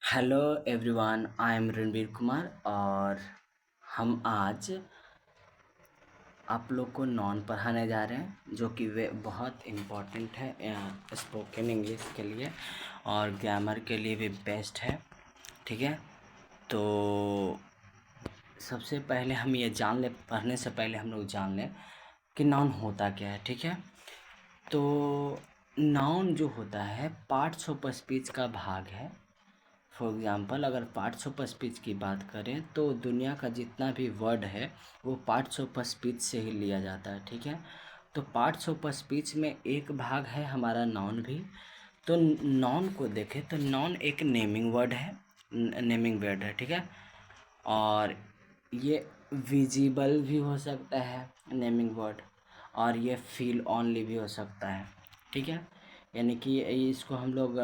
Hello everyone, I am Ranveer Kumar और हम आज आप लोग को नॉन पढ़ाने जा रहे हैं जो कि वे बहुत इम्पोर्टेंट है स्पोकन इंग्लिश के लिए और ग्रामर के लिए भी बेस्ट है। ठीक है, तो सबसे पहले हम ये जान ले, पढ़ने से पहले हम लोग जान लें कि नाउन होता क्या है। ठीक है, तो नाउन जो होता है पार्ट्स ऑफ स्पीच का भाग है। फॉर एग्ज़ाम्पल अगर पार्ट्स ऑफ स्पीच की बात करें तो दुनिया का जितना भी वर्ड है वो पार्ट्स ऑफ स्पीच से ही लिया जाता है। ठीक है, तो पार्ट्स ऑफ स्पीच में एक भाग है हमारा नाउन भी। तो नाउन को देखें तो नाउन एक नेमिंग वर्ड है, नेमिंग वर्ड है। ठीक है, और ये विजिबल भी हो सकता है नेमिंग वर्ड, और ये फील ओनली भी हो सकता है। ठीक है, यानी कि इसको हम लोग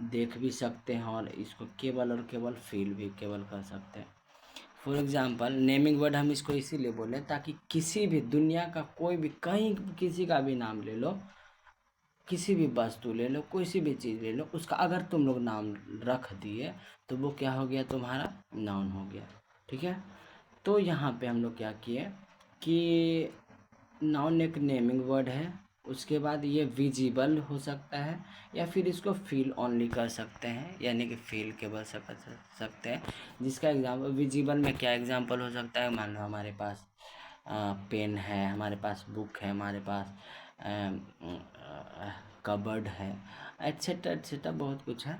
देख भी सकते हैं और इसको केवल और केवल फील भी केवल कर सकते हैं। फॉर एग्ज़ाम्पल नेमिंग वर्ड हम इसको इसीलिए बोले ताकि किसी भी दुनिया का कोई भी कहीं किसी का भी नाम ले लो, किसी भी वस्तु ले लो, कोई सी भी चीज़ ले लो, उसका अगर तुम लोग नाम रख दिए तो वो क्या हो गया, तुम्हारा नाउन हो गया। ठीक है, तो यहाँ पे हम लोग क्या किए कि नाउन एक नेमिंग वर्ड है, उसके बाद ये विजिबल हो सकता है या फिर इसको फील ओनली कर सकते हैं, यानी कि फील केवल सकते हैं। जिसका एग्जाम्पल विजिबल में क्या एग्जाम्पल हो सकता है, मान लो हमारे पास पेन है, हमारे पास बुक है, हमारे पास कबर्ड है, एट्सेट्रा एट्सेट्रा बहुत कुछ है।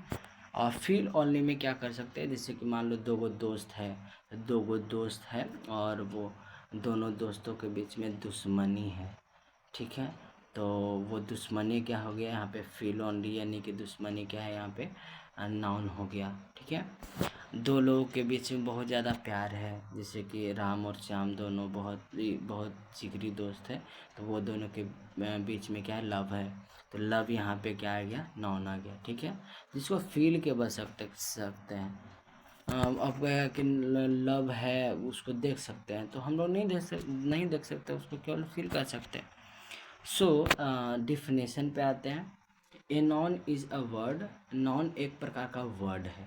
और फील ओनली में क्या कर सकते हैं, जैसे कि मान लो दो गो दोस्त है और वो दोनों दोस्तों के बीच में दुश्मनी है। ठीक है, तो वो दुश्मनी क्या हो गया यहाँ पे, फील ओनली, यानी कि दुश्मनी क्या है यहाँ पे, नाउन हो गया। ठीक है, दो लोगों के बीच में बहुत ज़्यादा प्यार है, जैसे कि राम और श्याम दोनों बहुत जिगरी दोस्त है, तो वो दोनों के बीच में क्या है, लव है, तो लव यहाँ पे क्या आ गया, नाउन आ गया। ठीक है, जिसको फील के बस सकते हैं। अब गया कि लव है उसको देख सकते हैं, तो हम लोग नहीं देख सकते, उसको केवल फील कर सकते हैं। सो डिफिनेशन पे आते हैं। A non is a word, non एक प्रकार का वर्ड है।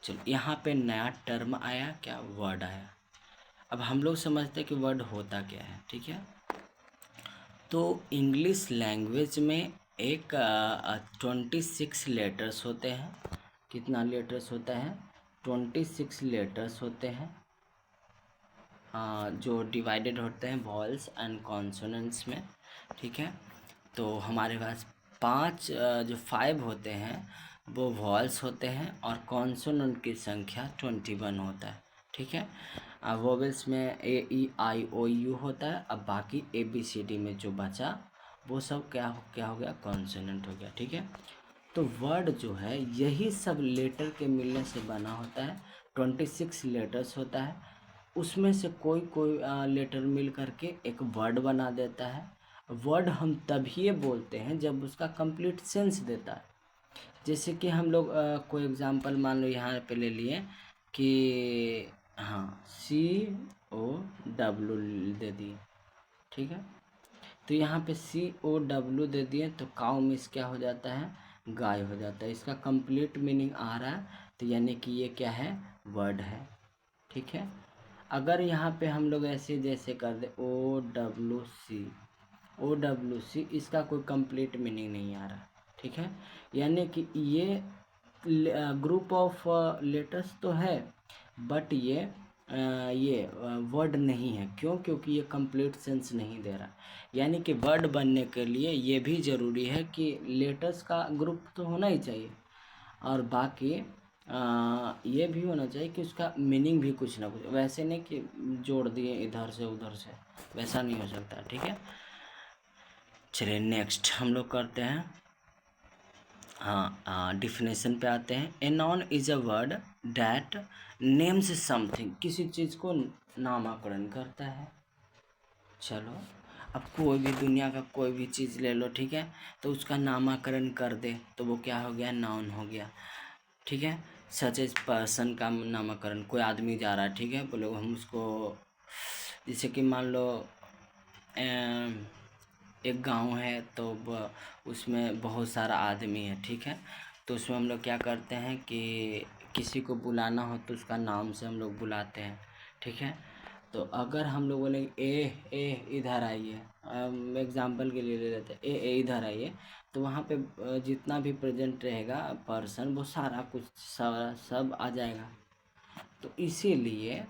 चलो यहाँ पे नया टर्म आया, क्या वर्ड आया। अब हम लोग समझते हैं कि वर्ड होता क्या है। ठीक है, तो इंग्लिश लैंग्वेज में एक 26 लेटर्स होते हैं। कितना लेटर्स होता है, 26 लेटर्स होते हैं, जो डिवाइडेड होते हैं वॉल्स एंड कॉन्सोनेंट्स में। ठीक है, तो हमारे पास जो 5 होते हैं वो वॉल्स होते हैं और कॉन्सोनेंट की संख्या 21 होता है। ठीक है, वोवेल्स में A E I O U होता है। अब बाकी ABCD में जो बचा वो सब क्या हो गया, कॉन्सोनेंट हो गया। ठीक है, तो वर्ड जो है यही सब लेटर के मिलने से बना होता है। 26 लेटर्स होता है, उसमें से कोई कोई लेटर मिल करके एक वर्ड बना देता है। वर्ड हम तभी बोलते हैं जब उसका कंप्लीट सेंस देता है। जैसे कि हम लोग कोई एग्जांपल मान लो यहाँ पे ले लिए कि हाँ COW दे दिए। ठीक है, तो यहाँ पे COW दे दिए तो काउ मिस क्या हो जाता है, गाय हो जाता है। इसका कंप्लीट मीनिंग आ रहा है, तो यानी कि ये क्या है, वर्ड है। ठीक है, अगर यहाँ पे हम लोग ऐसे जैसे कर दे O W C, इसका कोई कंप्लीट मीनिंग नहीं आ रहा। ठीक है, यानी कि ये ग्रुप ऑफ लेटर्स तो है, बट ये वर्ड नहीं है। क्यों, क्योंकि ये कंप्लीट सेंस नहीं दे रहा। यानी कि वर्ड बनने के लिए ये भी ज़रूरी है कि लेटर्स का ग्रुप तो होना ही चाहिए, और बाकी ये भी होना चाहिए कि उसका मीनिंग भी कुछ ना कुछ, वैसे नहीं कि जोड़ दिए इधर से उधर से, वैसा नहीं हो सकता। ठीक है, चलिए नेक्स्ट हम लोग करते हैं। डिफिनेशन पे आते हैं। A non is a word that names something, किसी चीज़ को नामकरण करता है। चलो, अब कोई भी दुनिया का कोई भी चीज़ ले लो, ठीक है, तो उसका नामकरण कर दे तो वो क्या हो गया, नाउन हो गया। ठीक है, सच एज पर्सन का नामकरण, कोई आदमी जा रहा है, ठीक है, बोले हम उसको, जैसे कि मान लो एक गांव है तो उसमें बहुत सारा आदमी है। ठीक है, तो उसमें हम लोग क्या करते हैं कि किसी को बुलाना हो तो उसका नाम से हम लोग बुलाते हैं, ठीक है। तो अगर हम लोग बोले ए इधर आइए, एग्जाम्पल के लिए ले लेते हैं, ए इधर आइए, तो वहाँ पे जितना भी प्रेजेंट रहेगा पर्सन वो सारा कुछ सारा सब आ जाएगा। तो इसीलिए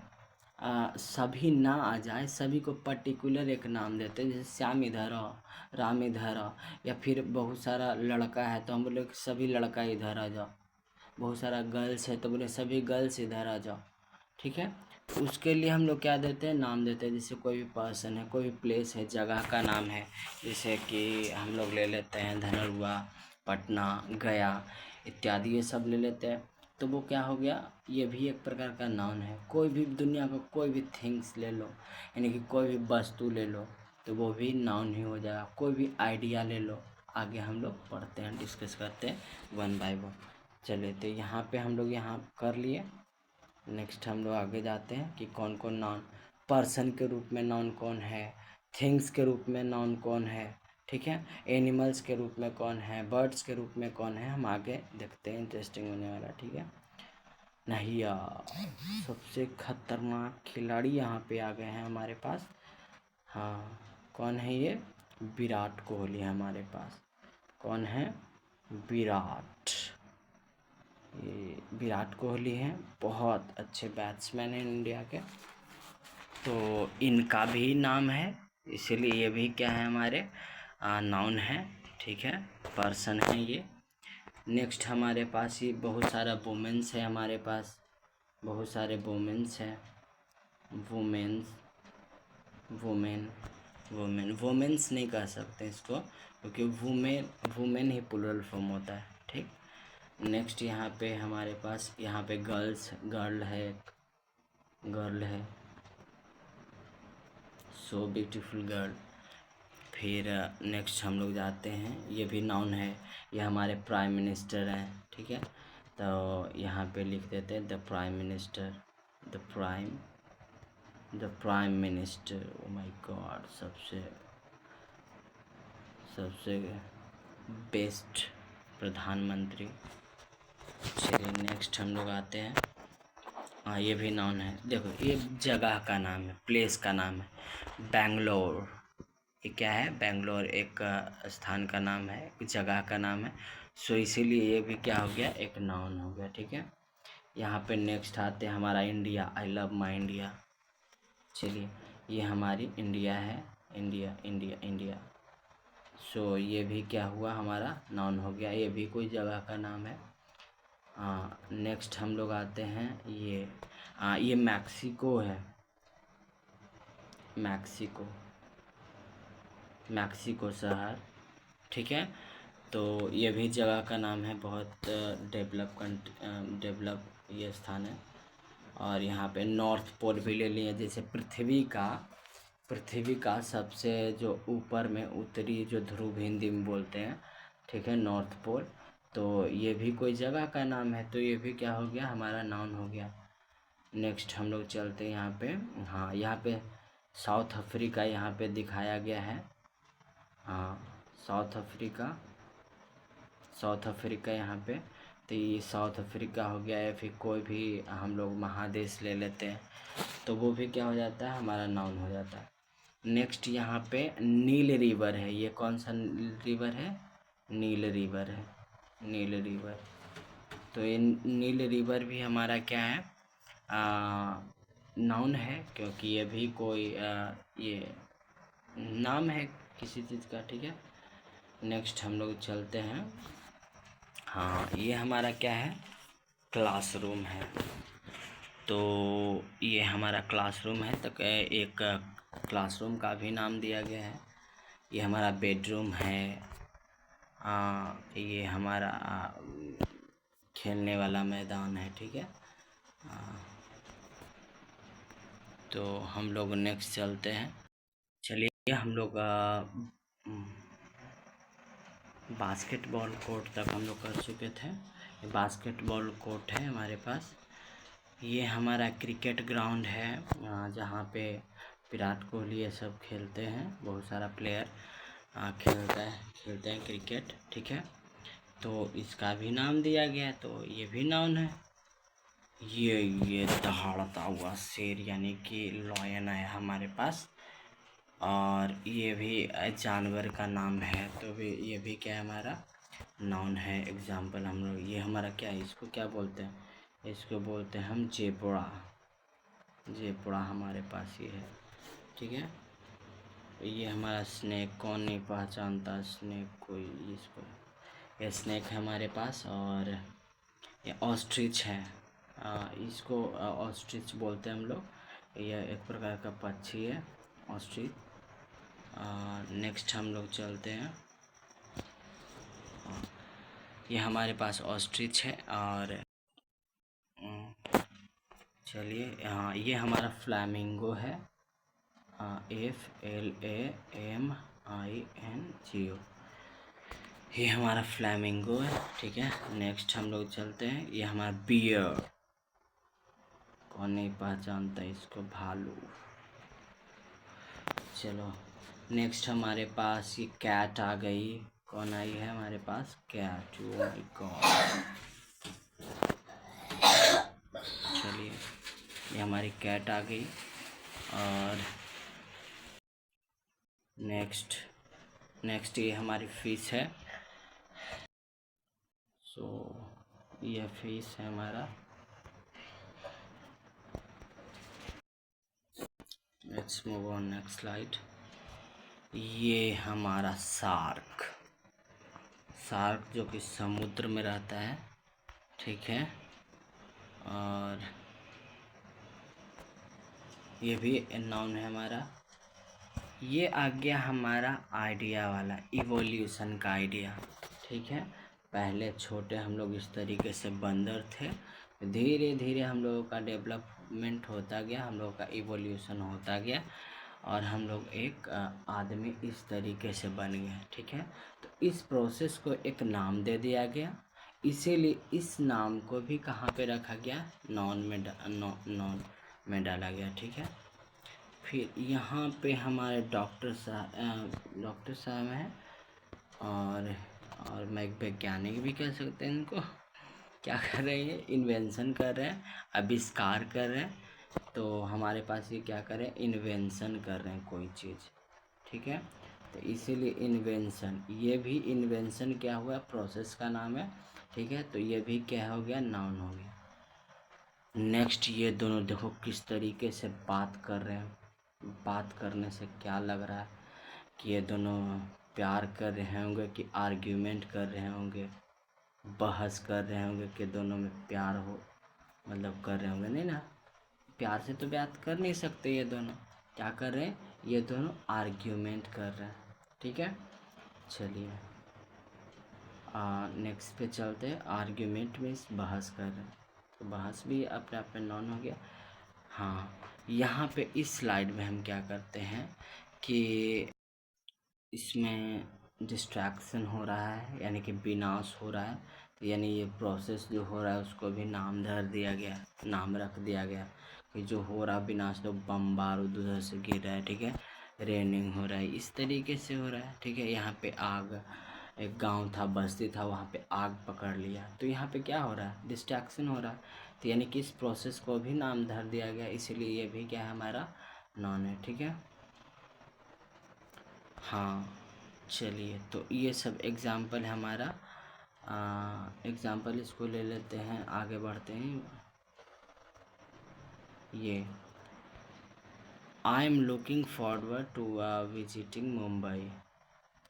सभी ना आ जाए, सभी को पर्टिकुलर एक नाम देते हैं, जैसे श्याम इधर आओ, राम इधर आओ, या फिर बहुत सारा लड़का है तो हम बोले सभी लड़का इधर आ जाओ, बहुत सारा गर्ल्स है तो बोले सभी गर्ल्स इधर आ जाओ, ठीक है। तो उसके लिए हम लोग क्या देते हैं, नाम देते हैं। जैसे कोई भी पर्सन है, कोई भी प्लेस है, जगह का नाम है, जैसे कि हम लोग ले लेते हैं धनरुआ, पटना, गया इत्यादि, ये सब ले लेते हैं। तो वो क्या हो गया, ये भी एक प्रकार का नाउन है। कोई भी दुनिया का कोई भी थिंग्स ले लो, यानी कि कोई भी वस्तु ले लो, तो वो भी नाउन ही हो जाएगा। कोई भी आइडिया ले लो, आगे हम लोग पढ़ते हैं, डिस्कस करते हैं वन बाय वन। चलिए, तो यहाँ पे हम लोग यहाँ कर लिए। नेक्स्ट हम लोग आगे जाते हैं कि कौन कौन नाउन, पर्सन के रूप में नाउन कौन है, थिंग्स के रूप में नाउन कौन है, ठीक है, एनिमल्स के रूप में कौन है, बर्ड्स के रूप में कौन है, हम आगे देखते हैं, इंटरेस्टिंग होने वाला, ठीक है। नहीं यार, सबसे खतरनाक खिलाड़ी यहाँ पे आ गए हैं हमारे पास। हाँ, कौन है ये, विराट कोहली है हमारे पास। कौन है, विराट, ये विराट कोहली हैं, बहुत अच्छे बैट्समैन हैं इंडिया के। तो इनका भी नाम है, इसीलिए ये भी क्या है, हमारे नाउन है, ठीक है, पर्सन है ये। नेक्स्ट हमारे पास ये बहुत सारा वुमेन्स है, हमारे पास बहुत सारे वुमेन्स हैं, वुमेन्स, वुमेन, वुमेन, वुमेन्स नहीं कह सकते इसको, क्योंकि वुमेन वुमेन ही प्लुरल फॉर्म होता है, ठीक। नेक्स्ट यहाँ पे हमारे पास, यहाँ पे गर्ल्स, गर्ल है, गर्ल है, सो ब्यूटीफुल गर्ल। फिर नेक्स्ट हम लोग जाते हैं, ये भी नाउन है, ये हमारे प्राइम मिनिस्टर हैं, ठीक है। तो यहाँ पे लिख देते हैं the prime minister, the prime minister, oh my God, सबसे सबसे बेस्ट प्रधानमंत्री। चलिए नेक्स्ट हम लोग आते हैं, हाँ ये भी नाउन है। देखो, ये जगह का नाम है, प्लेस का नाम है, बेंगलोर। ये क्या है, बेंगलोर एक स्थान का नाम है, एक जगह का नाम है। सो इसीलिए ये भी क्या हो गया, एक नाउन हो गया, ठीक है। यहाँ पे नेक्स्ट आते हैं हमारा India, I love my India. चलिए, ये हमारी इंडिया है, इंडिया इंडिया इंडिया। सो ये भी क्या हुआ, हमारा नाउन हो गया, ये भी कोई जगह का नाम है। नेक्स्ट हम लोग आते हैं, ये मैक्सिको है, मैक्सिको, मैक्सिको शहर, ठीक है। तो ये भी जगह का नाम है, बहुत डेवलप ये स्थान है। और यहाँ पे नॉर्थ पोल भी ले लिए, जैसे पृथ्वी का सबसे जो ऊपर में उत्तरी जो ध्रुव हिंदी में बोलते हैं, ठीक है, नॉर्थ पोल। तो ये भी कोई जगह का नाम है, तो ये भी क्या हो गया, हमारा नाउन हो गया। नेक्स्ट हम लोग चलते हैं यहाँ पे, हाँ यहाँ पे साउथ अफ्रीका यहाँ पे दिखाया गया है। हाँ, साउथ अफ्रीका यहाँ पे। तो ये साउथ अफ्रीका हो गया, या फिर कोई भी हम लोग महादेश ले लेते हैं, तो वो भी क्या हो जाता है, हमारा नाउन हो जाता है। नेक्स्ट यहाँ पे नील रिवर है, ये कौन सा रिवर है, नील रिवर है, नील रिवर। तो ये नील रिवर भी हमारा क्या है, नाउन है, क्योंकि ये भी कोई ये नाम है किसी चीज़ का, ठीक है। नेक्स्ट हम लोग चलते हैं, हाँ ये हमारा क्या है, क्लासरूम है। तो ये हमारा क्लासरूम है, तो एक क्लासरूम का भी नाम दिया गया है। ये हमारा बेडरूम है, ये हमारा खेलने वाला मैदान है, ठीक है। तो हम लोग नेक्स्ट चलते हैं। चलिए, हम लोग बास्केटबॉल कोर्ट तक हम लोग कर चुके थे। ये बास्केटबॉल कोर्ट है हमारे पास। ये हमारा क्रिकेट ग्राउंड है, जहाँ पे विराट कोहली ये सब खेलते हैं, बहुत सारा प्लेयर खेलते हैं क्रिकेट, ठीक है। तो इसका भी नाम दिया गया, तो ये भी नाउन है। ये दहाड़ता हुआ शेर यानी कि लॉयन है हमारे पास, और ये भी जानवर का नाम है, तो भी ये भी क्या है, हमारा नाउन है। एग्जाम्पल हम लोग, ये हमारा क्या है, इसको क्या बोलते हैं, इसको बोलते हैं हम जेब्रा। जेब्रा हमारे पास ये है, ठीक है। ये हमारा स्नेक, कौन नहीं पहचानता स्नेक कोई, इसको ये स्नेक है हमारे पास। और ये ऑस्ट्रिच है, इसको ऑस्ट्रिच बोलते हैं हम लोग। यह एक प्रकार का पक्षी है, ऑस्ट्रिच। नेक्स्ट हम लोग चलते हैं, ये हमारे पास ऑस्ट्रिच है। और चलिए, हाँ, ये हमारा फ्लैमिंगो है, FLAMINGO, ये हमारा फ्लैमिंगो है, ठीक है। नेक्स्ट हम लोग चलते हैं, ये हमारा बियर, कौन नहीं पहचानता इसको, भालू। चलो नेक्स्ट हमारे पास ये कैट आ गई, कौन आई है हमारे पास, कैट। ओ माय गॉड, चलिए ये हमारी कैट आ गई। और नेक्स्ट ये हमारी फिश है। सो ये फिश है हमारा। Let's move on next slide. ये हमारा शार्क जो कि समुद्र में रहता है, ठीक है। और ये भी नाउन है हमारा। ये आ गया हमारा आइडिया वाला, इवोल्यूशन का आइडिया, ठीक है। पहले छोटे हम लोग इस तरीके से बंदर थे, धीरे धीरे हम लोगों का डेवलपमेंट होता गया, हम लोगों का इवोल्यूशन होता गया, और हम लोग एक आदमी इस तरीके से बन गए, ठीक है। तो इस प्रोसेस को एक नाम दे दिया गया, इसीलिए इस नाम को भी कहाँ पे रखा गया, नाउन में डाला गया, ठीक है। फिर यहाँ पे हमारे डॉक्टर साहब हैं, और मैं एक वैज्ञानिक भी कह सकते हैं इनको। क्या कर रहे हैं, इन्वेंशन कर रहे हैं, आविष्कार कर रहे हैं। तो हमारे पास ये क्या करें, इन्वेंशन कर रहे हैं कोई चीज़, ठीक है। तो इसीलिए इन्वेंशन, ये भी इन्वेंशन क्या हुआ, प्रोसेस का नाम है, ठीक है। तो ये भी क्या हो गया, नाउन हो गया। नेक्स्ट ये दोनों देखो किस तरीके से बात कर रहे हैं, बात करने से क्या लग रहा है कि ये दोनों प्यार कर रहे होंगे कि आर्ग्यूमेंट कर रहे होंगे, बहस कर रहे होंगे, कि दोनों में प्यार हो, मतलब कर रहे होंगे, नहीं ना, प्यार से तो बात कर नहीं सकते। ये दोनों क्या कर रहे हैं, ये दोनों आर्ग्यूमेंट कर रहे हैं, ठीक है। चलिए नेक्स्ट पे चलते हैं। आर्ग्यूमेंट मीन्स बहस कर रहे हैं, तो बहस भी अपने आप में नॉन हो गया। हाँ, यहाँ पे इस स्लाइड में हम क्या करते हैं कि इसमें डिस्ट्रैक्शन हो रहा है, यानी कि विनाश हो रहा है, यानी ये प्रोसेस जो हो रहा है उसको भी नाम धर दिया गया, नाम रख दिया गया कि जो हो रहा विनाश, तो बम बारूद उधर से गिर रहा है, ठीक है, रेनिंग हो रहा है, इस तरीके से हो रहा है, ठीक है। यहाँ पे आग, एक गांव था, बस्ती था, वहाँ पे आग पकड़ लिया, तो यहाँ पे क्या हो रहा है, डिस्ट्रैक्शन हो रहा है। तो यानी कि इस प्रोसेस को भी नाम धर दिया गया, इसीलिए ये भी क्या है, हमारा नॉन है, ठीक है। हाँ, चलिए तो ये सब एग्ज़ाम्पल है हमारा। एग्ज़ाम्पल इसको ले लेते हैं, आगे बढ़ते हैं। ये I am looking forward to visiting Mumbai,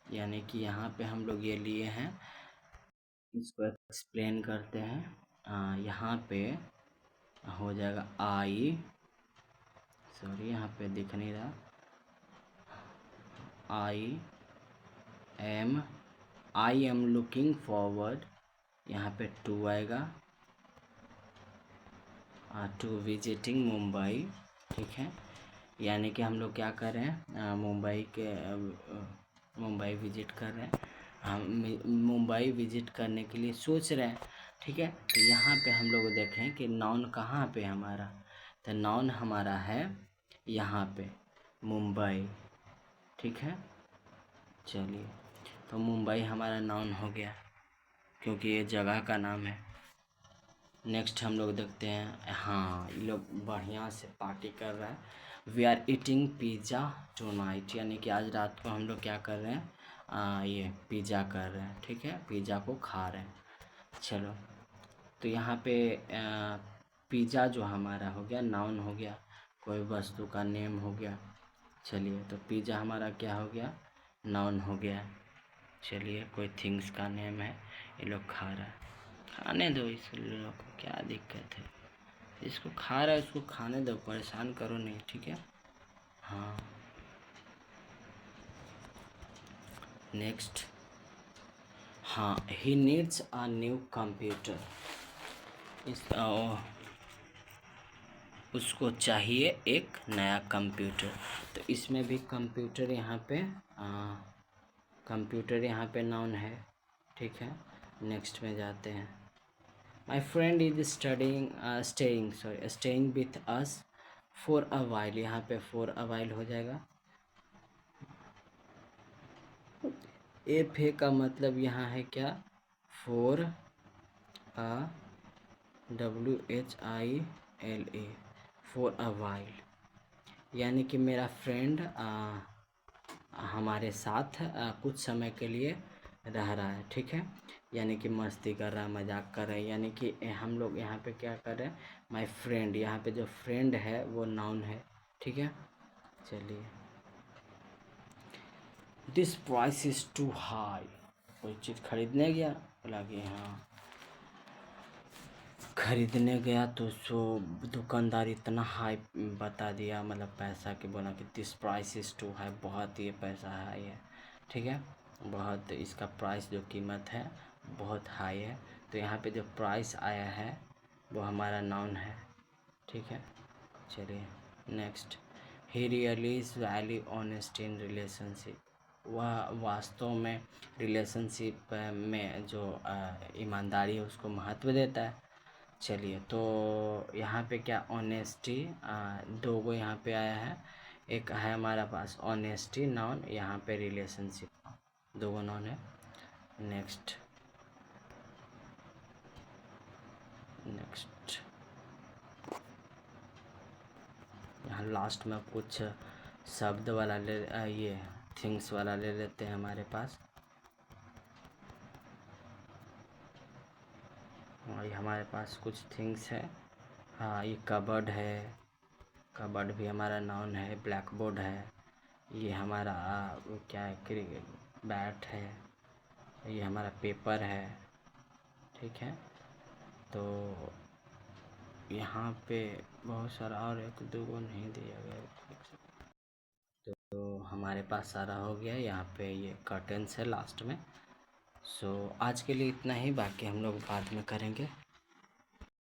यानी कि यहाँ पे हम लोग ये लिए हैं, इसको एक्सप्लेन करते हैं। यहाँ पे हो जाएगा सॉरी यहाँ पे दिख नहीं रहा, आई एम लुकिंग फॉरवर्ड, यहाँ पे टू आएगा, टू विजिटिंग मुंबई, ठीक है। यानी कि हम लोग क्या कर रहे हैं, मुंबई विजिट कर रहे हैं, हम मुंबई विजिट करने के लिए सोच रहे हैं, ठीक है। तो यहाँ पे हम लोग देखें कि नाउन कहाँ पे हमारा, तो नाउन हमारा है यहाँ पे मुंबई, ठीक है। चलिए तो मुंबई हमारा नाउन हो गया। क्योंकि ये जगह का नाम है। नेक्स्ट हम लोग देखते हैं, हाँ ये लोग बढ़िया से पार्टी कर रहा है। We are eating pizza tonight, यानी कि आज रात को हम लोग क्या कर रहे हैं, ये पिज़्ज़ा कर रहे हैं, ठीक है, पिज़्ज़ा को खा रहे हैं। चलो, तो यहाँ पे पिज़्ज़ा जो हमारा हो गया नाउन हो गया, कोई वस्तु का नेम हो गया। चलिए, तो पिज़्ज़ा हमारा क्या हो गया, नाउन हो गया। चलिए, कोई थिंग्स का नेम है, ये लोग खा रहा है, खाने दो इस लोग को, क्या दिक्कत है, इसको खा रहा है उसको खाने दो, परेशान करो नहीं, ठीक है। हाँ, नेक्स्ट, हाँ, he needs a new computer, इस उसको चाहिए एक नया कंप्यूटर। तो इसमें भी कंप्यूटर यहाँ पे नाउन है, ठीक है। नेक्स्ट में जाते हैं। My friend is staying with us for a while, यहाँ पे फॉर अ वाइल हो जाएगा। एफ ए का मतलब यहाँ है क्या, for a, WHILE, for a while, यानी कि मेरा फ्रेंड हमारे साथ कुछ समय के लिए रह रहा है, ठीक है, यानी कि मस्ती कर रहा है, मजाक कर रहा है, यानी कि हम लोग यहाँ पे क्या कर रहे हैं, माय फ्रेंड, यहाँ पे जो फ्रेंड है वो नाउन है, ठीक है। चलिए, this price is too high, कोई चीज़ खरीदने गया, बोला कि हाँ खरीदने गया, तो सो दुकानदार इतना हाई बता दिया, मतलब पैसा के, बोला कि this price is too high, बहुत ये पैसा हाई है, ठीक है, बहुत इसका प्राइस जो कीमत है बहुत हाई है। तो यहाँ पे जो प्राइस आया है वो हमारा नाउन है, ठीक है। चलिए, next, he really is value honest in relationship, वह वास्तव में रिलेशनशिप में जो ईमानदारी है उसको महत्व देता है। चलिए, तो यहाँ पे क्या ऑनेस्टी, दो गो यहाँ पे आया है, एक है हमारा पास ऑनेस्टी नाउन, यहाँ पे रिलेशनशिप, दो गो नाउन है। नेक्स्ट, यहाँ लास्ट में कुछ शब्द वाला ये थिंग्स वाला ले लेते हैं हमारे पास। और ये हमारे पास कुछ थिंग्स है, हाँ ये कबर्ड है, कबर्ड भी हमारा नाउन है। ब्लैक बोर्ड है, ये हमारा क्या है, बैट है, ये हमारा पेपर है, ठीक है। तो यहाँ पे बहुत सारा और एक दो को नहीं दिया गया, तो हमारे पास सारा हो गया। यहाँ पे ये कर्टेंस है लास्ट में। सो आज के लिए इतना ही, बाकी हम लोग बाद में करेंगे।